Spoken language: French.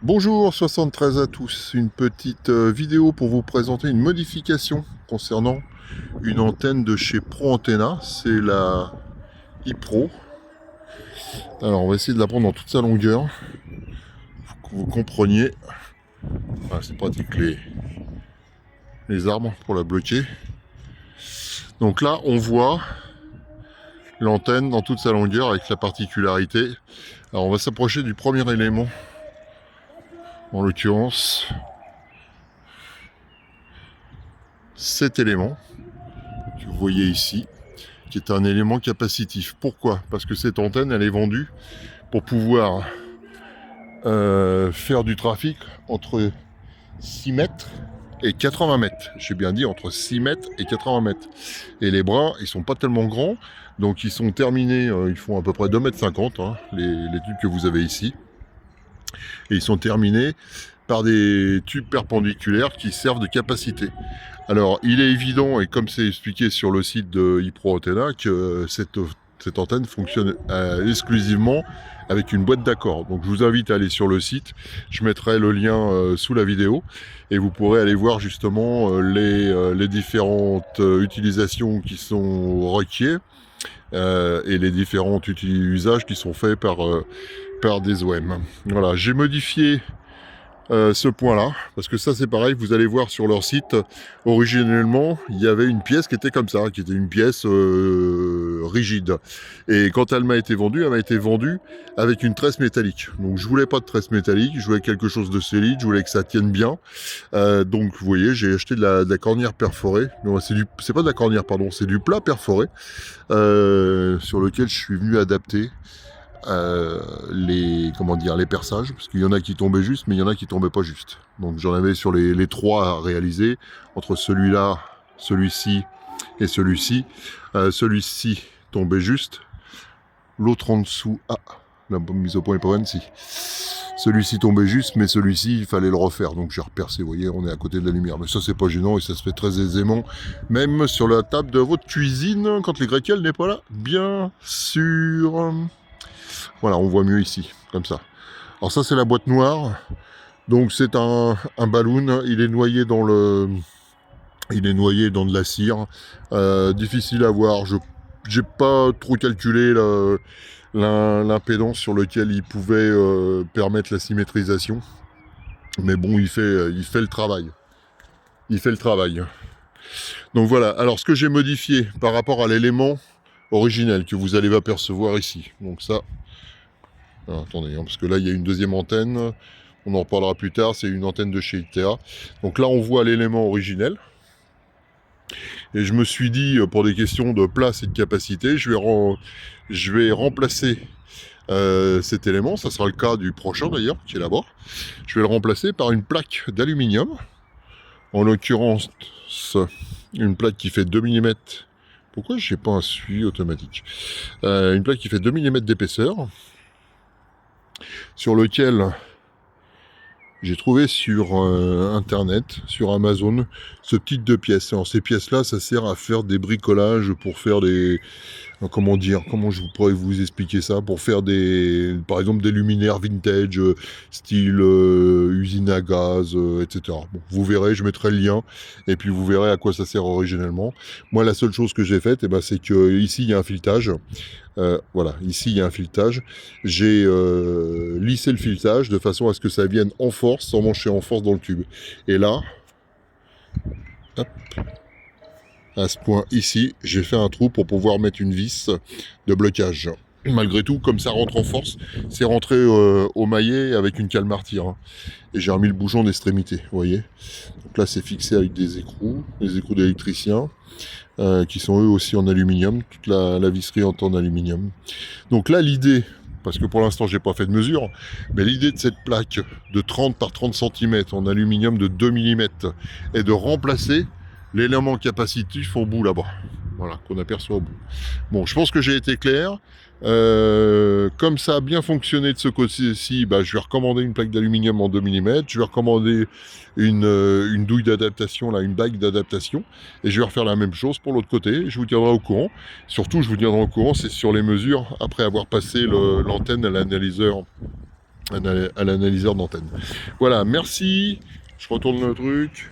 Bonjour 73 à tous, une petite vidéo pour vous présenter une modification concernant une antenne de chez Pro Antenna, c'est la iPro. Alors on va essayer de la prendre dans toute sa longueur, pour que vous compreniez. Enfin, c'est pratique les arbres pour la bloquer. Donc là on voit l'antenne dans toute sa longueur avec la particularité. Alors on va s'approcher du premier élément, en l'occurrence cet élément que vous voyez ici, qui est un élément capacitif. Pourquoi? Parce que cette antenne, elle est vendue pour pouvoir faire du trafic entre 6 mètres et 80 mètres. J'ai bien dit entre 6 mètres et 80 mètres. Et les bras, ils sont pas tellement grands, donc ils sont terminés, ils font à peu près 2,50 m, hein, les tubes que vous avez ici. Et ils sont terminés par des tubes perpendiculaires qui servent de capacité. Alors, il est évident, et comme c'est expliqué sur le site de iPro Antenna, que cette antenne fonctionne exclusivement avec une boîte d'accord. Donc, je vous invite à aller sur le site. Je mettrai le lien sous la vidéo et vous pourrez aller voir justement les différentes utilisations qui sont requises et les différents usages qui sont faits par des OEM. Voilà, j'ai modifié ce point-là, parce que ça c'est pareil, vous allez voir sur leur site, originellement il y avait une pièce qui était comme ça, qui était une pièce rigide, et quand elle m'a été vendue avec une tresse métallique. Donc je voulais pas de tresse métallique, je voulais quelque chose de solide, je voulais que ça tienne bien. Donc vous voyez, j'ai acheté de la cornière perforée. Non, c'est pas de la cornière, pardon, c'est du plat perforé sur lequel je suis venu adapter les perçages, parce qu'il y en a qui tombaient juste, mais il y en a qui tombaient pas juste. Donc j'en avais sur les trois à réaliser, entre celui-là, celui-ci et celui-ci. Celui-ci tombait juste, l'autre en dessous, la mise au point est pas bonne, si. Celui-ci tombait juste, mais celui-ci, il fallait le refaire. Donc j'ai repercé, vous voyez, on est à côté de la lumière. Mais ça, c'est pas gênant et ça se fait très aisément, même sur la table de votre cuisine, quand les Grecquels n'est pas là, bien sûr. Voilà, on voit mieux ici, comme ça. Alors ça, c'est la boîte noire. Donc c'est un balloon. Il est noyé dans de la cire. Difficile à voir. J'ai pas trop calculé l'impédance sur lequel il pouvait permettre la symétrisation. Mais bon, il fait le travail. Il fait le travail. Donc voilà. Alors ce que j'ai modifié par rapport à l'élément originel que vous allez apercevoir ici. Donc ça. Ah, attendez, hein, parce que là il y a une deuxième antenne, on en reparlera plus tard, c'est une antenne de chez ITEA. Donc là on voit l'élément originel. Et je me suis dit, pour des questions de place et de capacité, je vais remplacer cet élément, ça sera le cas du prochain d'ailleurs, qui est là-bas. Je vais le remplacer par une plaque d'aluminium, en l'occurrence une plaque qui fait 2 mm. Pourquoi je n'ai pas un suivi automatique? Une plaque qui fait 2 mm d'épaisseur, sur lequel j'ai trouvé sur internet, sur Amazon, ce type de pièces. Alors ces pièces-là, ça sert à faire des bricolages pour faire des... Comment dire? Comment je pourrais vous expliquer ça? Pour faire par exemple des luminaires vintage, style usine à gaz, etc. Bon, vous verrez, je mettrai le lien, et puis vous verrez à quoi ça sert originellement. Moi, la seule chose que j'ai faite, c'est que ici il y a un filetage. Voilà, ici il y a un filetage. J'ai lissé le filetage de façon à ce que ça vienne en force, sans mancher en force dans le tube. Et là, hop, à ce point ici, j'ai fait un trou pour pouvoir mettre une vis de blocage. Malgré tout, comme ça rentre en force, c'est rentré au maillet avec une cale martyre. Hein. Et j'ai remis le bouchon d'extrémité, vous voyez. Donc là, c'est fixé avec des écrous d'électricien, qui sont eux aussi en aluminium. Toute la visserie est en aluminium. Donc là, l'idée, parce que pour l'instant, j'ai pas fait de mesure, mais l'idée de cette plaque de 30 par 30 cm en aluminium de 2 mm est de remplacer l'élément capacitif au bout là-bas. Voilà, qu'on aperçoit au bout. Bon, je pense que j'ai été clair. Comme ça a bien fonctionné de ce côté-ci, je vais recommander une plaque d'aluminium en 2 mm. Je vais recommander une douille d'adaptation, là, une bague d'adaptation. Et je vais refaire la même chose pour l'autre côté. Je vous tiendrai au courant. Surtout, je vous tiendrai au courant, c'est sur les mesures après avoir passé l'antenne à l'analyseur à l'analyseur d'antenne. Voilà, merci. Je retourne le truc.